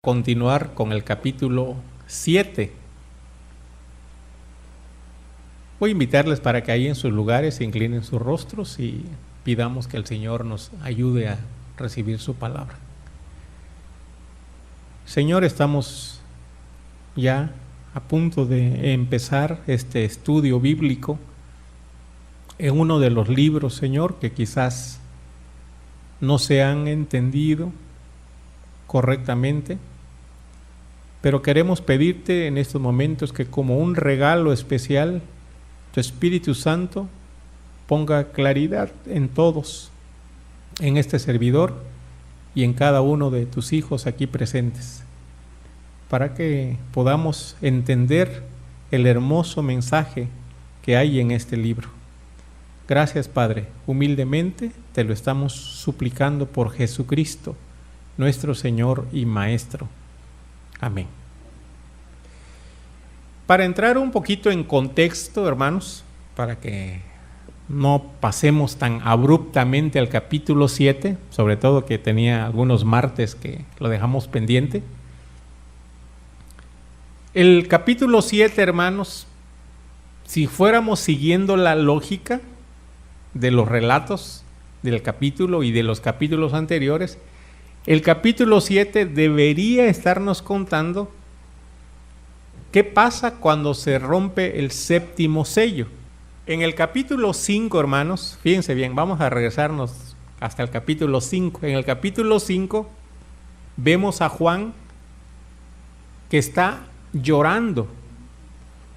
Continuar con el capítulo 7. Voy a invitarles para que ahí en sus lugares se inclinen sus rostros y pidamos que el Señor nos ayude a recibir su palabra. Señor, estamos ya a punto de empezar este estudio bíblico en uno de los libros, Señor, que quizás no se han entendido correctamente, pero queremos pedirte en estos momentos que como un regalo especial, tu Espíritu Santo ponga claridad en todos, en este servidor y en cada uno de tus hijos aquí presentes, para que podamos entender el hermoso mensaje que hay en este libro. Gracias, Padre, humildemente te lo estamos suplicando por Jesucristo, nuestro Señor y Maestro. Amén. Para entrar un poquito en contexto, hermanos, para que no pasemos tan abruptamente al capítulo 7, sobre todo que tenía algunos martes que lo dejamos pendiente. El capítulo 7, hermanos, si fuéramos siguiendo la lógica de los relatos del capítulo y de los capítulos anteriores, el capítulo 7 debería estarnos contando qué pasa cuando se rompe el séptimo sello. En el capítulo 5, hermanos, fíjense bien, vamos a regresarnos hasta el capítulo 5. En el capítulo 5 vemos a Juan que está llorando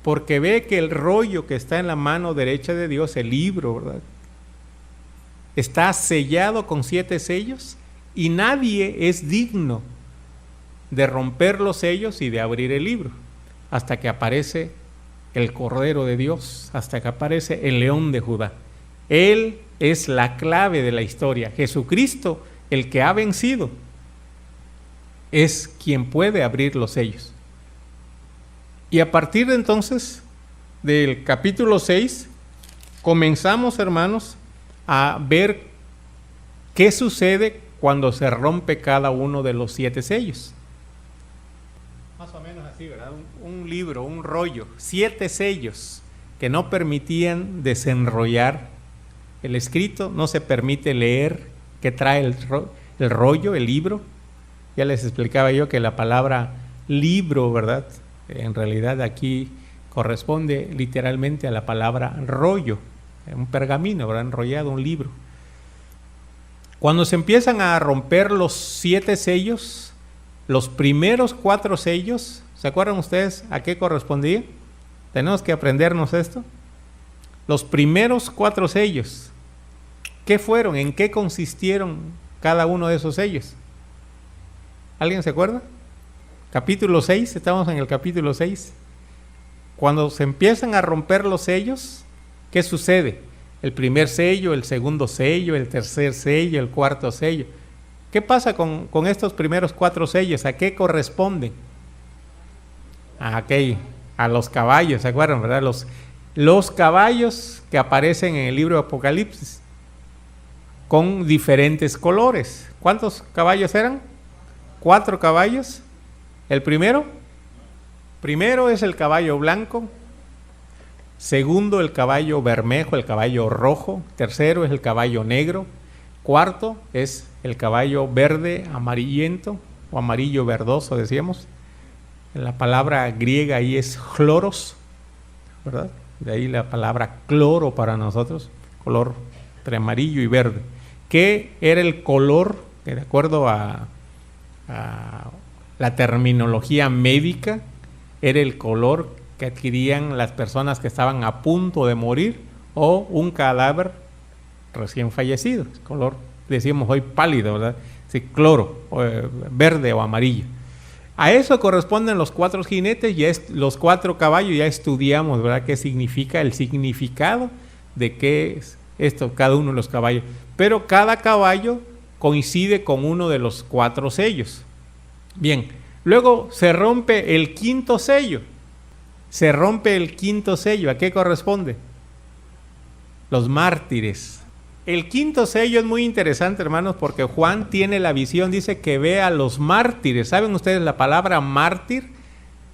porque ve que el rollo que está en la mano derecha de Dios, el libro, ¿verdad?, está sellado con 7 sellos. Y nadie es digno de romper los sellos y de abrir el libro, hasta que aparece el Cordero de Dios, hasta que aparece el León de Judá. Él es la clave de la historia. Jesucristo, el que ha vencido, es quien puede abrir los sellos. Y a partir de entonces, del capítulo 6, comenzamos, hermanos, a ver qué sucede cuando se rompe cada uno de los 7 sellos. Más o menos así, ¿verdad? Un libro, un rollo, 7 sellos que no permitían desenrollar el escrito, no se permite leer qué trae el rollo, el libro. Ya les explicaba yo que la palabra libro, ¿verdad?, en realidad aquí corresponde literalmente a la palabra rollo, un pergamino, ¿verdad?, enrollado, un libro. Cuando se empiezan a romper los 7 sellos, los primeros 4 sellos, ¿se acuerdan ustedes a qué correspondía? Tenemos que aprendernos esto. Los primeros 4 sellos, ¿qué fueron? ¿En qué consistieron cada uno de esos sellos? ¿Alguien se acuerda? Capítulo 6, estamos en el capítulo 6. Cuando se empiezan a romper los sellos, ¿qué sucede? El primer sello, el segundo sello, el tercer sello, el cuarto sello. ¿Qué pasa con estos primeros 4 sellos? ¿A qué corresponden? A los caballos, ¿se acuerdan, verdad? Los caballos que aparecen en el libro de Apocalipsis, con diferentes colores. ¿Cuántos caballos eran? 4 caballos. El primero es el caballo blanco. Segundo, el caballo bermejo, el caballo rojo. Tercero es el caballo negro. Cuarto es el caballo verde amarillento o amarillo verdoso, decíamos. La palabra griega ahí es chloros, ¿verdad? De ahí la palabra cloro para nosotros, color entre amarillo y verde. ¿Qué era el color que, de acuerdo a la terminología médica, era el color que adquirían las personas que estaban a punto de morir o un cadáver recién fallecido? Color, decimos hoy pálido, ¿verdad? Sí, cloro, verde o amarillo. A eso corresponden los 4 jinetes y los 4 caballos. Ya estudiamos, ¿verdad?, qué significa, el significado de qué es esto, cada uno de los caballos. Pero cada caballo coincide con uno de los 4 sellos. Bien, luego se rompe el 5.º sello. Se rompe el 5.º sello. ¿A qué corresponde? Los mártires. El quinto sello es muy interesante, hermanos, porque Juan tiene la visión, dice que ve a los mártires. ¿Saben ustedes? La palabra mártir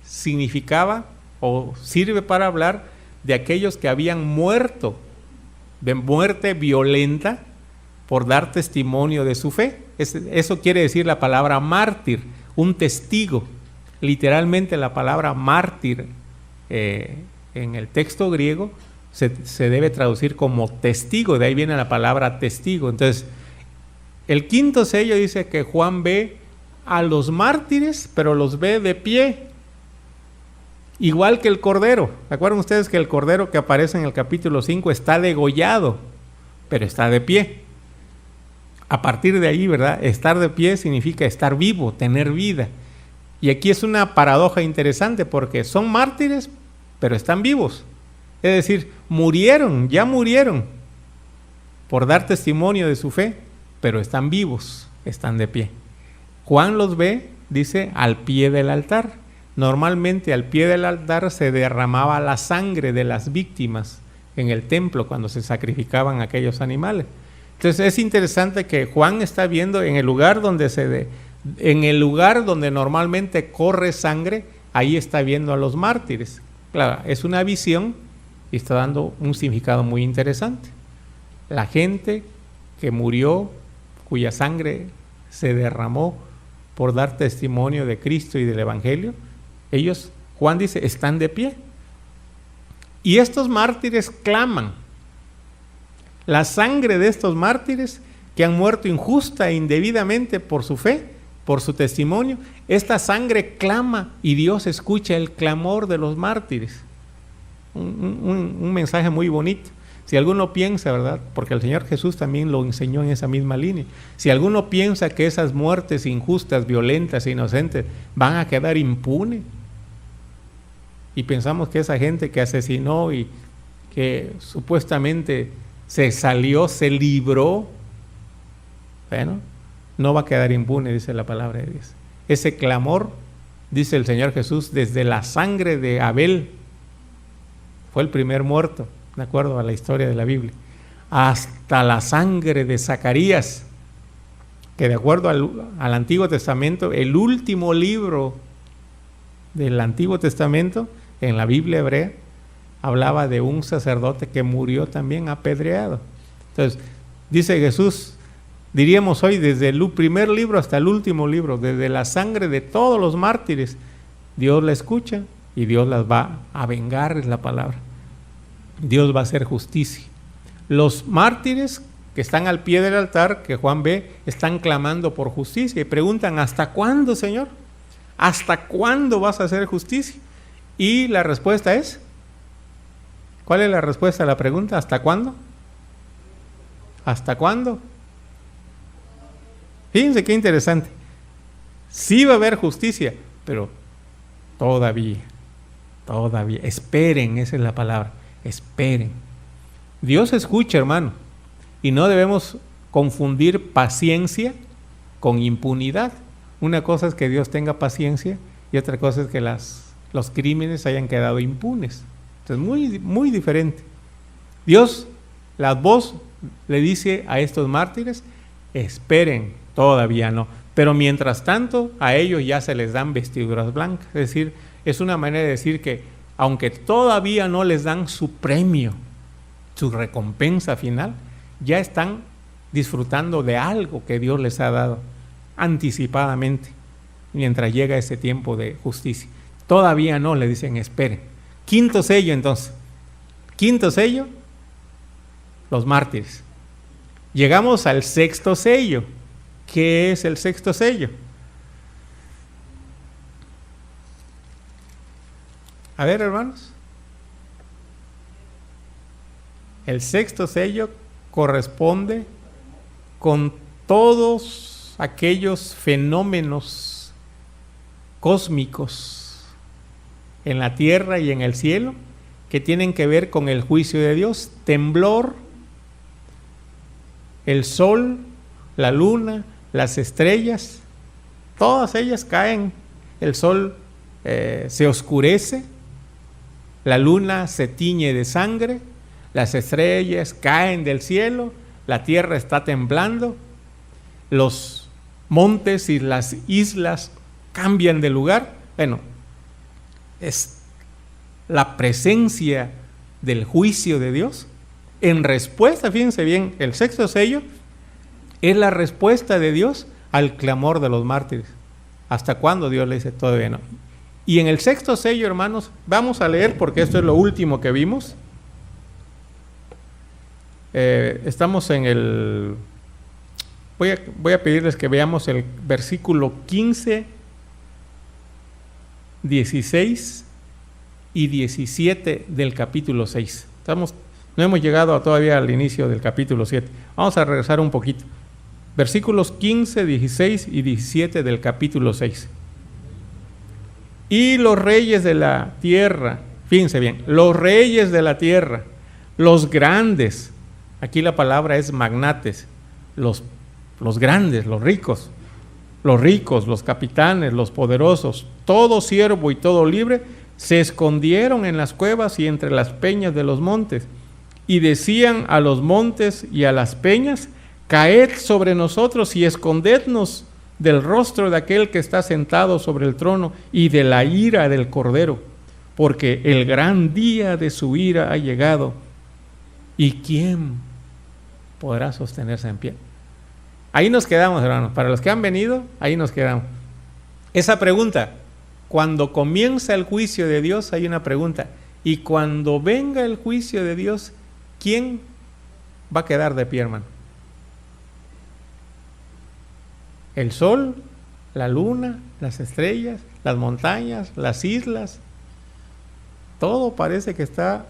significaba o sirve para hablar de aquellos que habían muerto de muerte violenta por dar testimonio de su fe. Eso quiere decir la palabra mártir, un testigo. Literalmente la palabra mártir en el texto griego se debe traducir como testigo, de ahí viene la palabra testigo. Entonces, el quinto sello dice que Juan ve a los mártires, pero los ve de pie, igual que el cordero. ¿Recuerdan ustedes que el cordero que aparece en el capítulo 5 está degollado, pero está de pie? A partir de ahí, ¿verdad? Estar de pie significa estar vivo, tener vida. Y aquí es una paradoja interesante porque son mártires, pero están vivos. Es decir, ya murieron por dar testimonio de su fe, pero están vivos, están de pie. Juan los ve, dice, al pie del altar. Normalmente al pie del altar se derramaba la sangre de las víctimas en el templo cuando se sacrificaban aquellos animales. Entonces es interesante que Juan está viendo en el lugar donde normalmente corre sangre, ahí está viendo a los mártires. Claro, es una visión y está dando un significado muy interesante. La gente que murió, cuya sangre se derramó por dar testimonio de Cristo y del Evangelio, ellos, Juan dice, están de pie. Y estos mártires claman. La sangre de estos mártires que han muerto injusta e indebidamente por su fe, por su testimonio, esta sangre clama y Dios escucha el clamor de los mártires. Un mensaje muy bonito. Si alguno piensa, ¿verdad? Porque el Señor Jesús también lo enseñó en esa misma línea. Si alguno piensa que esas muertes injustas, violentas, inocentes van a quedar impunes, y pensamos que esa gente que asesinó y que supuestamente se salió, se libró, bueno, no va a quedar impune, dice la palabra de Dios. Ese clamor, dice el Señor Jesús, desde la sangre de Abel, fue el primer muerto, de acuerdo a la historia de la Biblia, hasta la sangre de Zacarías, que de acuerdo al Antiguo Testamento, el último libro del Antiguo Testamento, en la Biblia hebrea, hablaba de un sacerdote que murió también apedreado. Entonces, dice Jesús, diríamos hoy, desde el primer libro hasta el último libro, desde la sangre de todos los mártires, Dios la escucha y Dios las va a vengar, es la palabra. Dios va a hacer justicia. Los mártires que están al pie del altar, que Juan ve, están clamando por justicia y preguntan, ¿hasta cuándo, Señor? ¿Hasta cuándo vas a hacer justicia? Y la respuesta es, ¿cuál es la respuesta a la pregunta? ¿Hasta cuándo? ¿Hasta cuándo? Fíjense qué interesante. Sí va a haber justicia, pero todavía, esperen, esa es la palabra, esperen. Dios escucha, hermano, y no debemos confundir paciencia con impunidad. Una cosa es que Dios tenga paciencia y otra cosa es que los crímenes hayan quedado impunes. Entonces, muy, muy diferente. Dios, la voz le dice a estos mártires, esperen, todavía no. Pero mientras tanto, a ellos ya se les dan vestiduras blancas. Es decir, es una manera de decir que, aunque todavía no les dan su premio, su recompensa final, ya están disfrutando de algo que Dios les ha dado anticipadamente, mientras llega ese tiempo de justicia. Todavía no, le dicen, esperen. Quinto sello, entonces. Quinto sello, los mártires. Llegamos al sexto sello. ¿Qué es el sexto sello? A ver, hermanos. El sexto sello corresponde con todos aquellos fenómenos cósmicos en la tierra y en el cielo que tienen que ver con el juicio de Dios. Temblor, el sol, la luna, las estrellas, todas ellas caen. El sol se oscurece, la luna se tiñe de sangre, las estrellas caen del cielo, la tierra está temblando, los montes y las islas cambian de lugar. Bueno, es la presencia del juicio de Dios. En respuesta, fíjense bien, el sexto sello es la respuesta de Dios al clamor de los mártires. ¿Hasta cuándo? Dios le dice, todavía no. Y en el sexto sello, hermanos, vamos a leer, porque esto es lo último que vimos. Estamos en el... Voy a pedirles que veamos el versículo 15, 16 y 17 del capítulo 6. No hemos llegado todavía al inicio del capítulo 7. Vamos a regresar un poquito. Versículos 15, 16 y 17 del capítulo 6. Y los reyes de la tierra, fíjense bien, los reyes de la tierra, los grandes, aquí la palabra es magnates, los grandes, los ricos, los capitanes, los poderosos, todo siervo y todo libre, se escondieron en las cuevas y entre las peñas de los montes, y decían a los montes y a las peñas, caed sobre nosotros y escondednos del rostro de aquel que está sentado sobre el trono y de la ira del Cordero, porque el gran día de su ira ha llegado, ¿y quién podrá sostenerse en pie? Ahí nos quedamos, hermanos. Para los que han venido, ahí nos quedamos. Esa pregunta, cuando comienza el juicio de Dios, hay una pregunta. Y cuando venga el juicio de Dios, ¿quién va a quedar de pie, hermano? El sol, la luna, las estrellas, las montañas, las islas, todo parece que está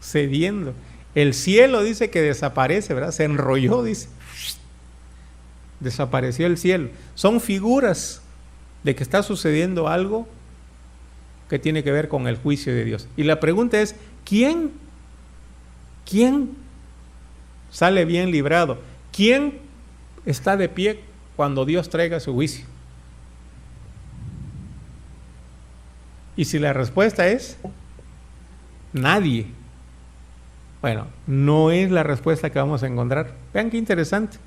cediendo. El cielo dice que desaparece, ¿verdad? Se enrolló, dice. Desapareció el cielo. Son figuras de que está sucediendo algo que tiene que ver con el juicio de Dios. Y la pregunta es, ¿quién sale bien librado? ¿Quién está de pie cuando Dios traiga su juicio? Y si la respuesta es nadie, bueno, no es la respuesta que vamos a encontrar. Vean qué interesante.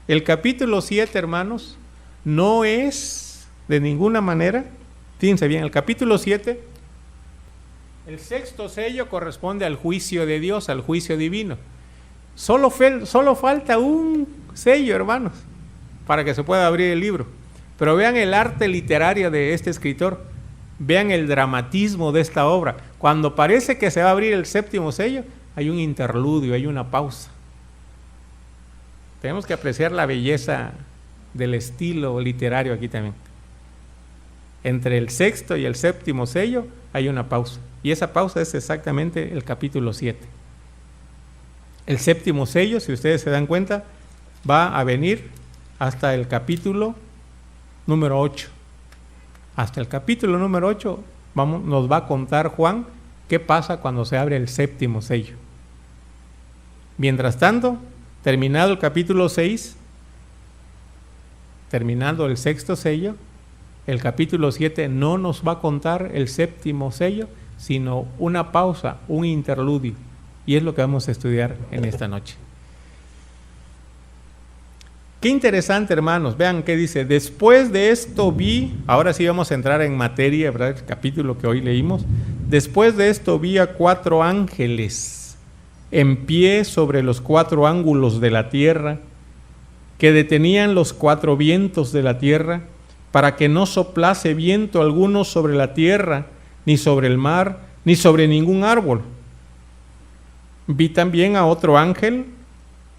El capítulo 7, hermanos, no es de ninguna manera, fíjense bien, el capítulo 7, el sexto sello corresponde al juicio de Dios, al juicio divino. Solo falta un sello, hermanos, para que se pueda abrir el libro. Pero vean el arte literario de este escritor, vean el dramatismo de esta obra. Cuando parece que se va a abrir el séptimo sello, hay un interludio, hay una pausa. Tenemos que apreciar la belleza del estilo literario aquí también. Entre el sexto y el séptimo sello hay una pausa. Y esa pausa es exactamente el capítulo 7. El séptimo sello, si ustedes se dan cuenta, va a venir hasta el capítulo número 8. Hasta el capítulo número 8 nos va a contar Juan qué pasa cuando se abre el séptimo sello. Mientras tanto, terminado el capítulo 6, terminando el sexto sello, el capítulo 7 no nos va a contar el séptimo sello, sino una pausa, un interludio. Y es lo que vamos a estudiar en esta noche. Qué interesante, hermanos. Vean qué dice. Después de esto vi, ahora sí vamos a entrar en materia, ¿verdad? El capítulo que hoy leímos. Después de esto vi a 4 ángeles en pie sobre los 4 ángulos de la tierra, que detenían los 4 vientos de la tierra, para que no soplase viento alguno sobre la tierra, ni sobre el mar, ni sobre ningún árbol. Vi también a otro ángel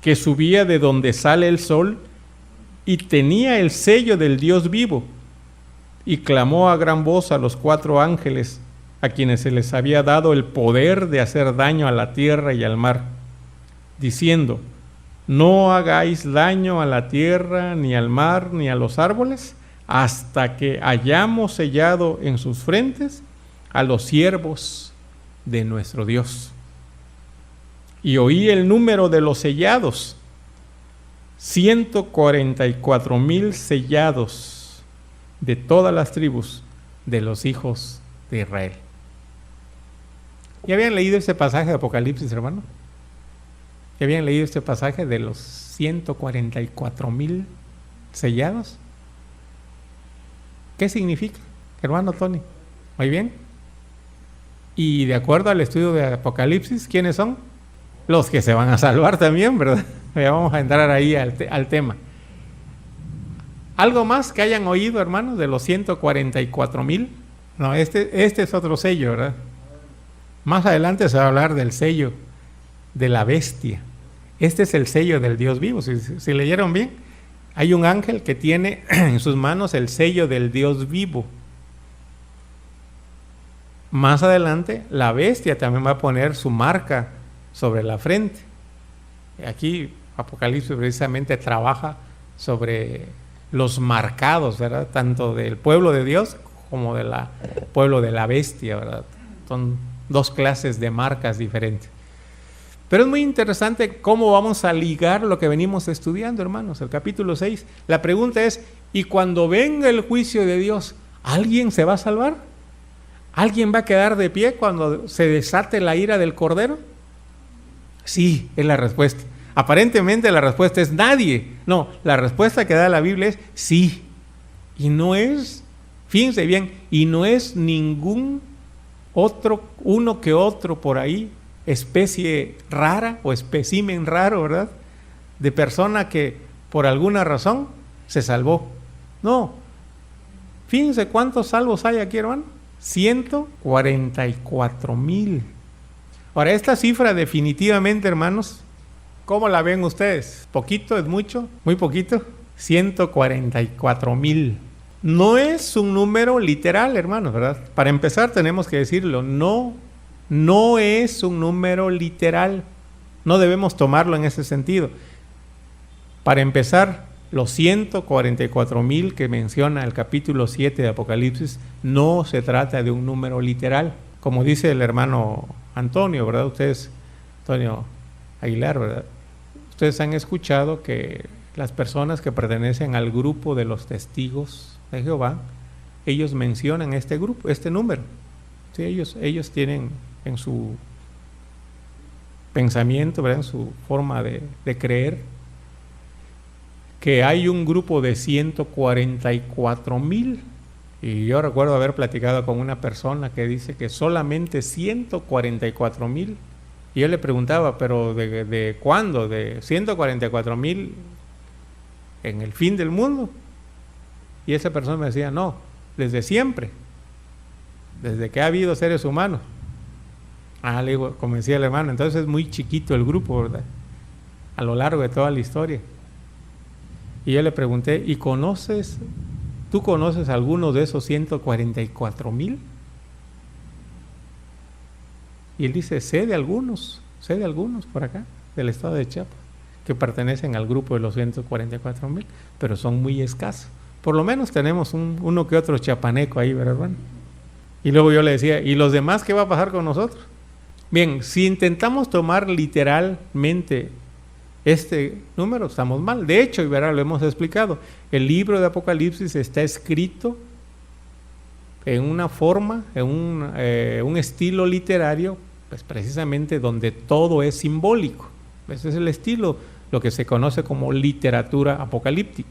que subía de donde sale el sol y tenía el sello del Dios vivo, y clamó a gran voz a los 4 ángeles, a quienes se les había dado el poder de hacer daño a la tierra y al mar, diciendo: no hagáis daño a la tierra, ni al mar, ni a los árboles, hasta que hayamos sellado en sus frentes a los siervos de nuestro Dios. Y oí el número de los sellados, 144,000 sellados de todas las tribus de los hijos de Israel. ¿Ya habían leído ese pasaje de Apocalipsis, hermano? ¿Ya habían leído este pasaje de los 144,000 sellados? ¿Qué significa, hermano Tony? Muy bien. Y de acuerdo al estudio de Apocalipsis, ¿quiénes son? Los que se van a salvar también, ¿verdad? Ya vamos a entrar ahí al tema. ¿Algo más que hayan oído, hermanos, de los 144,000? No, este es otro sello, ¿verdad? Más adelante se va a hablar del sello de la bestia. Este es el sello del Dios vivo. Si leyeron bien, hay un ángel que tiene en sus manos el sello del Dios vivo. Más adelante, la bestia también va a poner su marca sobre la frente. Aquí Apocalipsis precisamente trabaja sobre los marcados, ¿verdad? Tanto del pueblo de Dios como del pueblo de la bestia, ¿verdad? Son dos clases de marcas diferentes. Pero es muy interesante cómo vamos a ligar lo que venimos estudiando, hermanos. El capítulo 6, la pregunta es, ¿y cuando venga el juicio de Dios, alguien se va a salvar? ¿Alguien va a quedar de pie cuando se desate la ira del Cordero? Sí, es la respuesta. Aparentemente la respuesta es nadie. No, la respuesta que da la Biblia es sí. Y no es, fíjense bien, y no es ningún otro, uno que otro por ahí, especie rara o espécimen raro, ¿verdad? De persona que por alguna razón se salvó. No. Fíjense cuántos salvos hay aquí, hermano. 144,000. Ahora, esta cifra definitivamente, hermanos, ¿cómo la ven ustedes? ¿Poquito? ¿Es mucho? ¿Muy poquito? 144,000. No es un número literal, hermanos, ¿verdad? Para empezar tenemos que decirlo, no es un número literal. No debemos tomarlo en ese sentido. Para empezar, los 144,000 que menciona el capítulo 7 de Apocalipsis no se trata de un número literal. Como dice el hermano Antonio, ¿verdad? Ustedes, Antonio Aguilar, ¿verdad? Ustedes han escuchado que las personas que pertenecen al grupo de los testigos de Jehová, ellos mencionan este grupo, este número. Sí, ellos tienen en su pensamiento, ¿verdad? En su forma de creer, que hay un grupo de 144,000. Y yo recuerdo haber platicado con una persona que dice que solamente 144,000. Y yo le preguntaba, ¿pero de cuándo? ¿De 144,000 en el fin del mundo? Y esa persona me decía, no, desde siempre, desde que ha habido seres humanos. Le digo, como decía el hermano, entonces es muy chiquito el grupo, ¿verdad? A lo largo de toda la historia. Y yo le pregunté, ¿y tú conoces alguno de esos 144,000? Y él dice, sé de algunos por acá, del estado de Chiapas, que pertenecen al grupo de los 144,000, pero son muy escasos. Por lo menos tenemos uno que otro chiapaneco ahí, ¿verdad, hermano? Y luego yo le decía, ¿y los demás qué va a pasar con nosotros? Bien, si intentamos tomar literalmente este número, estamos mal. De hecho, y verá, lo hemos explicado, el libro de Apocalipsis está escrito en una forma, en un estilo literario, pues precisamente donde todo es simbólico. Ese es el estilo, lo que se conoce como literatura apocalíptica.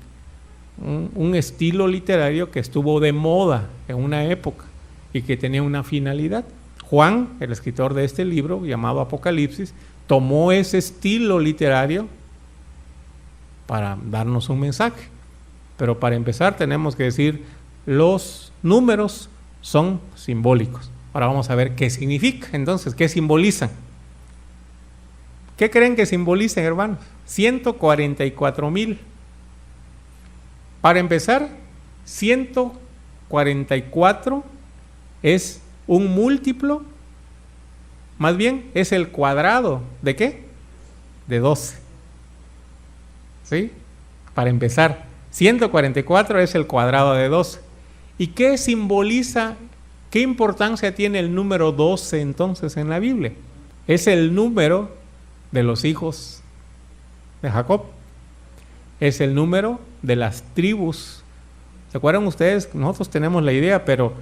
Un estilo literario que estuvo de moda en una época y que tenía una finalidad. Juan, el escritor de este libro llamado Apocalipsis, tomó ese estilo literario para darnos un mensaje. Pero para empezar tenemos que decir, los números son simbólicos. Ahora vamos a ver qué significa. Entonces, ¿qué simbolizan? ¿Qué creen que simbolicen, hermanos? 144,000. Para empezar, 144 es un múltiplo, más bien es el cuadrado ¿de qué? De 12. ¿Sí? Para empezar, 144 es el cuadrado de 12. ¿Y qué simboliza, qué importancia tiene el número 12 entonces en la Biblia? Es el número de los hijos de Jacob. Es el número de las tribus. ¿Se acuerdan ustedes? Nosotros tenemos la idea, pero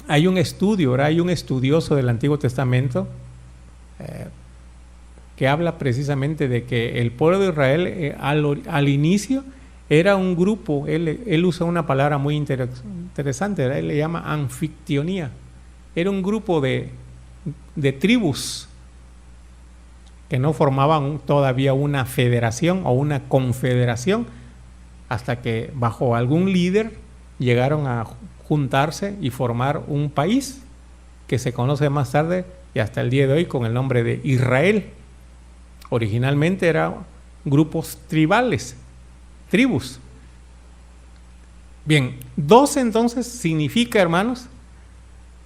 hay un estudio, ¿verdad? Hay un estudioso del Antiguo Testamento, que habla precisamente de que el pueblo de Israel al inicio era un grupo. Él usa una palabra muy interesante, ¿verdad? Él le llama anfictionía. Era un grupo de tribus que no formaban todavía una federación o una confederación, hasta que bajo algún líder llegaron a juntarse y formar un país que se conoce más tarde y hasta el día de hoy con el nombre de Israel. Originalmente eran grupos tribales, tribus. Bien, 12 entonces significa, hermanos,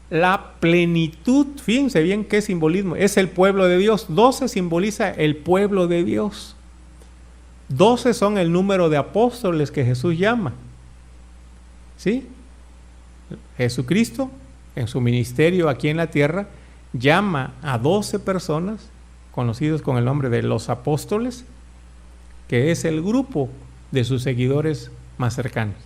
la plenitud. Fíjense bien qué simbolismo, es el pueblo de Dios. 12 simboliza el pueblo de Dios. 12 son el número de apóstoles que Jesús llama. ¿Sí? Jesucristo, en su ministerio aquí en la tierra, llama a 12 personas, conocidos con el nombre de los apóstoles, que es el grupo de sus seguidores más cercanos.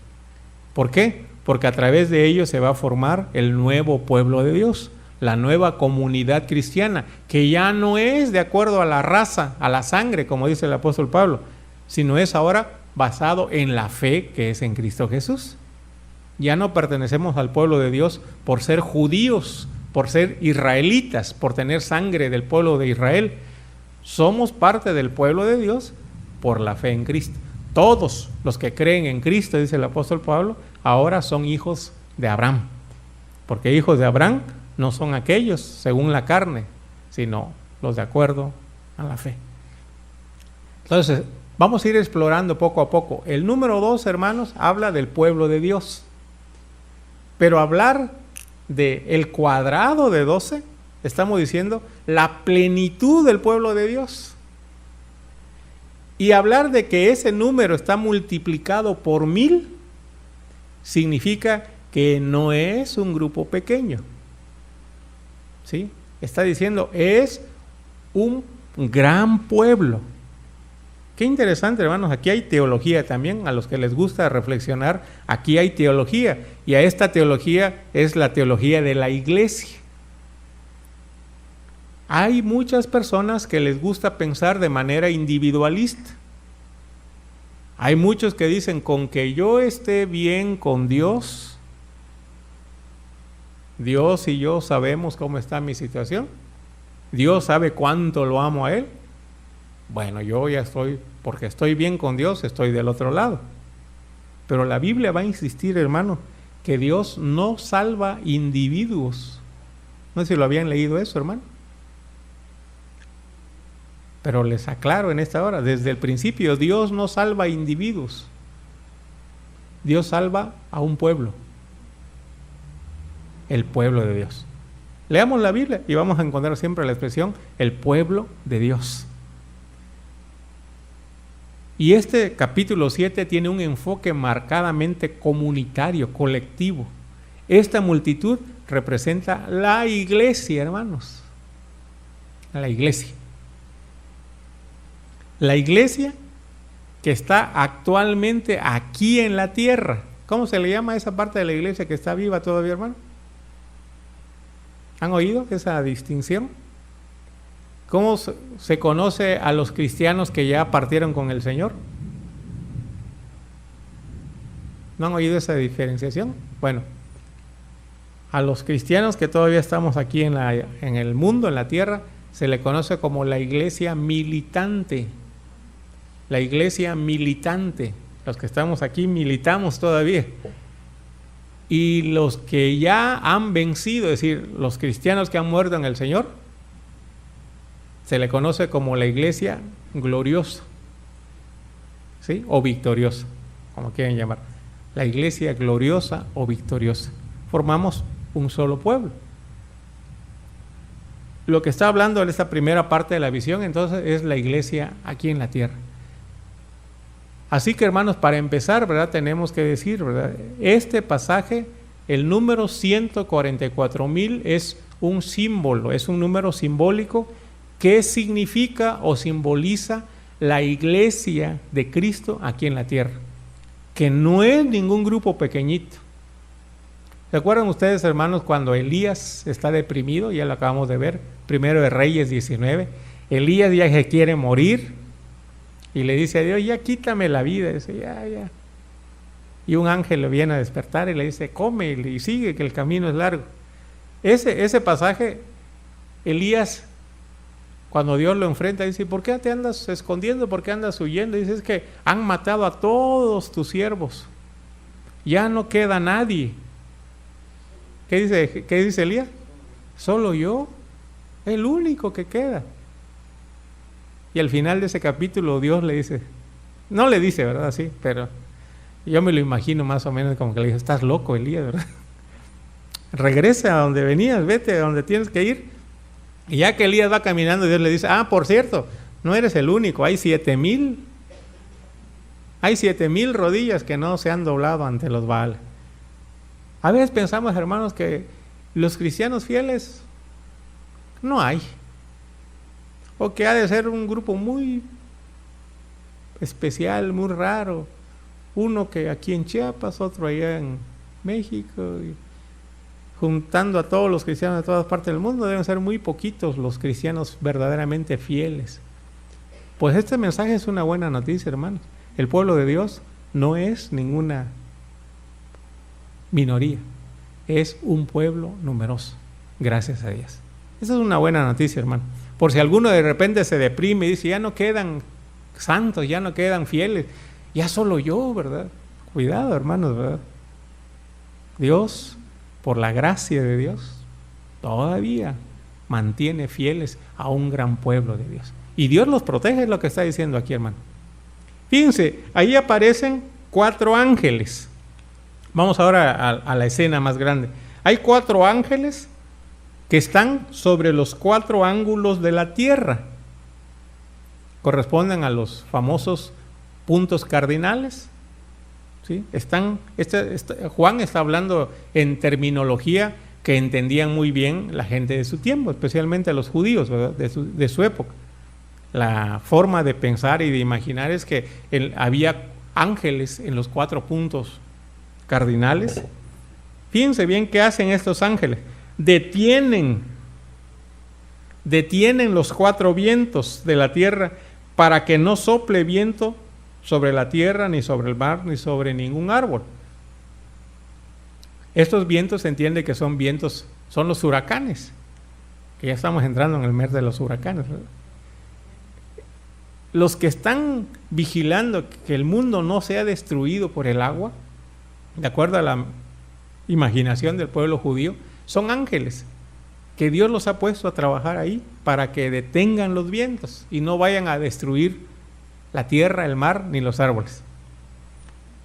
¿Por qué? Porque a través de ellos se va a formar el nuevo pueblo de Dios, la nueva comunidad cristiana, que ya no es de acuerdo a la raza, a la sangre, como dice el apóstol Pablo, sino es ahora basado en la fe que es en Cristo Jesús. Ya no pertenecemos al pueblo de Dios por ser judíos, por ser israelitas, por tener sangre del pueblo de Israel. Somos parte del pueblo de Dios por la fe en Cristo. Todos los que creen en Cristo, dice el apóstol Pablo, ahora son hijos de Abraham. Porque hijos de Abraham no son aquellos según la carne, sino los de acuerdo a la fe. Entonces, vamos a ir explorando poco a poco. El número 2, hermanos, habla del pueblo de Dios. Pero hablar del cuadrado de 12, estamos diciendo la plenitud del pueblo de Dios. Y hablar de que ese número está multiplicado por 1000 significa que no es un grupo pequeño. ¿Sí? Está diciendo, es un gran pueblo. Qué interesante, hermanos. Aquí hay teología también. A los que les gusta reflexionar, aquí hay teología. Y a esta teología es la teología de la iglesia. Hay muchas personas que les gusta pensar de manera individualista. Hay muchos que dicen, con que yo esté bien con Dios, Dios y yo sabemos cómo está mi situación. Dios sabe cuánto lo amo a Él. Bueno, yo ya estoy, porque estoy bien con Dios, estoy del otro lado. Pero la Biblia va a insistir, hermano, que Dios no salva individuos. No sé si lo habían leído eso, hermano. Pero les aclaro en esta hora, desde el principio, Dios no salva individuos. Dios salva a un pueblo. El pueblo de Dios. Leamos la Biblia y vamos a encontrar siempre la expresión, el pueblo de Dios. Y este capítulo 7 tiene un enfoque marcadamente comunitario, colectivo. Esta multitud representa la iglesia, hermanos. La iglesia. La iglesia que está actualmente aquí en la tierra. ¿Cómo se le llama a esa parte de la iglesia que está viva todavía, hermano? ¿Han oído esa distinción? ¿Cómo se conoce a los cristianos que ya partieron con el Señor? ¿No han oído esa diferenciación? Bueno, a los cristianos que todavía estamos aquí en el mundo, en la tierra, se le conoce como la iglesia militante. La iglesia militante. Los que estamos aquí militamos todavía. Y los que ya han vencido, es decir, los cristianos que han muerto en el Señor, se le conoce como la iglesia gloriosa, ¿sí? O victoriosa, como quieran llamar. La iglesia gloriosa o victoriosa. Formamos un solo pueblo. Lo que está hablando en esta primera parte de la visión, entonces, es la iglesia aquí en la tierra. Así que, hermanos, para empezar, ¿verdad? Tenemos que decir, ¿verdad? Este pasaje, el número 144,000 es un símbolo, es un número simbólico que significa o simboliza la iglesia de Cristo aquí en la tierra, que no es ningún grupo pequeñito. ¿Se acuerdan ustedes, hermanos, cuando Elías está deprimido? Ya lo acabamos de ver, Primero de Reyes 19. Elías ya se quiere morir y le dice a Dios, ya quítame la vida. Y dice, ya. Y un ángel le viene a despertar y le dice, come y sigue, que el camino es largo. Ese pasaje, Elías, cuando Dios lo enfrenta, dice, ¿por qué te andas escondiendo? ¿Por qué andas huyendo? Dice, es que han matado a todos tus siervos. Ya no queda nadie. ¿Qué dice Elías? Solo yo, el único que queda. Y al final de ese capítulo Dios le dice, no le dice, ¿verdad? Así, pero yo me lo imagino más o menos como que le dice, estás loco, Elías, ¿verdad? Regresa a donde venías, vete a donde tienes que ir. Y ya que Elías va caminando, Dios le dice, por cierto, no eres el único, hay 7,000 rodillas que no se han doblado ante los Baal. A veces pensamos, hermanos, que los cristianos fieles no hay, o que ha de ser un grupo muy especial, muy raro, uno que aquí en Chiapas, otro allá en México, y juntando a todos los cristianos de todas partes del mundo, deben ser muy poquitos los cristianos verdaderamente fieles. Pues este mensaje es una buena noticia, hermanos. El pueblo de Dios no es ninguna minoría, es un pueblo numeroso, gracias a Dios. Esa es una buena noticia, hermano. Por si alguno de repente se deprime y dice, ya no quedan santos, ya no quedan fieles, ya solo yo, ¿verdad? Cuidado, hermanos, ¿verdad? Dios, por la gracia de Dios, todavía mantiene fieles a un gran pueblo de Dios. Y Dios los protege, es lo que está diciendo aquí, hermano. Fíjense, ahí aparecen 4 ángeles. Vamos ahora a la escena más grande. Hay 4 ángeles que están sobre los 4 ángulos de la tierra. Corresponden a los famosos puntos cardinales. ¿Sí? Juan está hablando en terminología que entendían muy bien la gente de su tiempo, especialmente los judíos, ¿verdad? de su época. La forma de pensar y de imaginar es que había ángeles en los 4 puntos cardinales. Fíjense bien qué hacen estos ángeles. Detienen los 4 vientos de la tierra para que no sople viento sobre la tierra, ni sobre el mar, ni sobre ningún árbol. Estos vientos se entiende que son vientos, son los huracanes, que ya estamos entrando en el mes de los huracanes, ¿verdad? Los que están vigilando que el mundo no sea destruido por el agua, de acuerdo a la imaginación del pueblo judío, son ángeles que Dios los ha puesto a trabajar ahí para que detengan los vientos y no vayan a destruir la tierra, el mar, ni los árboles.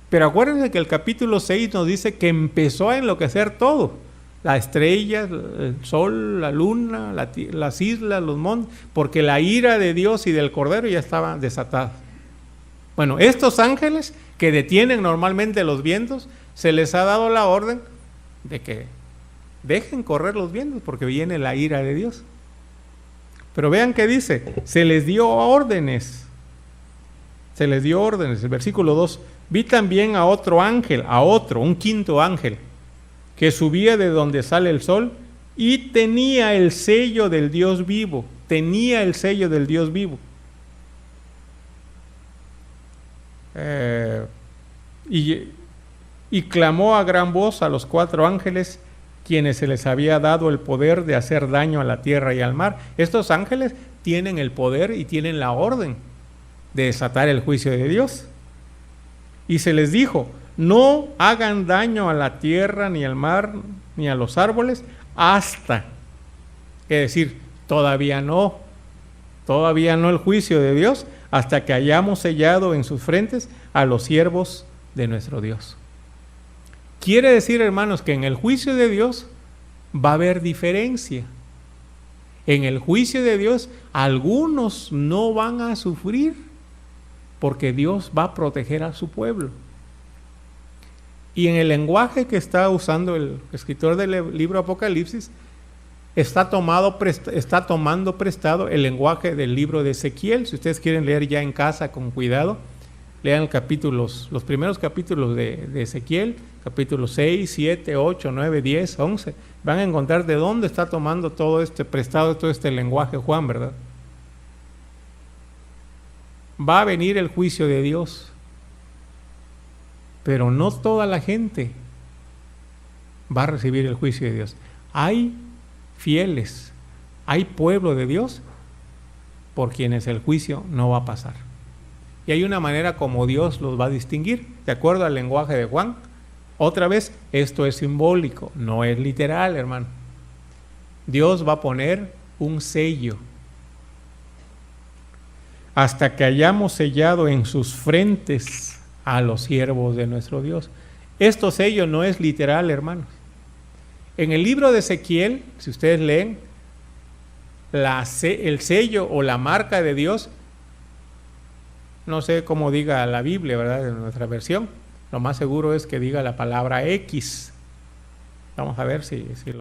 Pero acuérdense que el capítulo 6 nos dice que empezó a enloquecer todo. Las estrellas, el sol, la luna, las islas, los montes, porque la ira de Dios y del Cordero ya estaba desatada. Bueno, estos ángeles que detienen normalmente los vientos, se les ha dado la orden de que dejen correr los vientos porque viene la ira de Dios. Pero vean qué dice, se les dio órdenes. El versículo 2, vi también a otro ángel, un 5.º ángel, que subía de donde sale el sol y tenía el sello del Dios vivo. Y clamó a gran voz a los 4 ángeles, quienes se les había dado el poder de hacer daño a la tierra y al mar. Estos ángeles tienen el poder y tienen la orden de desatar el juicio de Dios. Y se les dijo, no hagan daño a la tierra, ni al mar, ni a los árboles, hasta, es decir, todavía no el juicio de Dios, hasta que hayamos sellado en sus frentes a los siervos de nuestro Dios. Quiere decir, hermanos, que en el juicio de Dios va a haber diferencia. En el juicio de Dios, algunos no van a sufrir porque Dios va a proteger a su pueblo. Y en el lenguaje que está usando el escritor del libro Apocalipsis, está tomando prestado el lenguaje del libro de Ezequiel. Si ustedes quieren leer ya en casa con cuidado, lean los primeros capítulos de Ezequiel, capítulos 6, 7, 8, 9, 10, 11. Van a encontrar de dónde está tomando todo este lenguaje Juan, ¿verdad? va a venir el juicio de Dios. Pero no toda la gente va a recibir el juicio de Dios. Hay fieles, hay pueblo de Dios por quienes el juicio no va a pasar. Y hay una manera como Dios los va a distinguir, de acuerdo al lenguaje de Juan. Otra vez, esto es simbólico, no es literal, hermano. Dios va a poner un sello hasta que hayamos sellado en sus frentes a los siervos de nuestro Dios. Esto sello no es literal, hermanos. En el libro de Ezequiel, si ustedes leen, el sello o la marca de Dios, no sé cómo diga la Biblia, ¿verdad? En nuestra versión, lo más seguro es que diga la palabra X. Vamos a ver si lo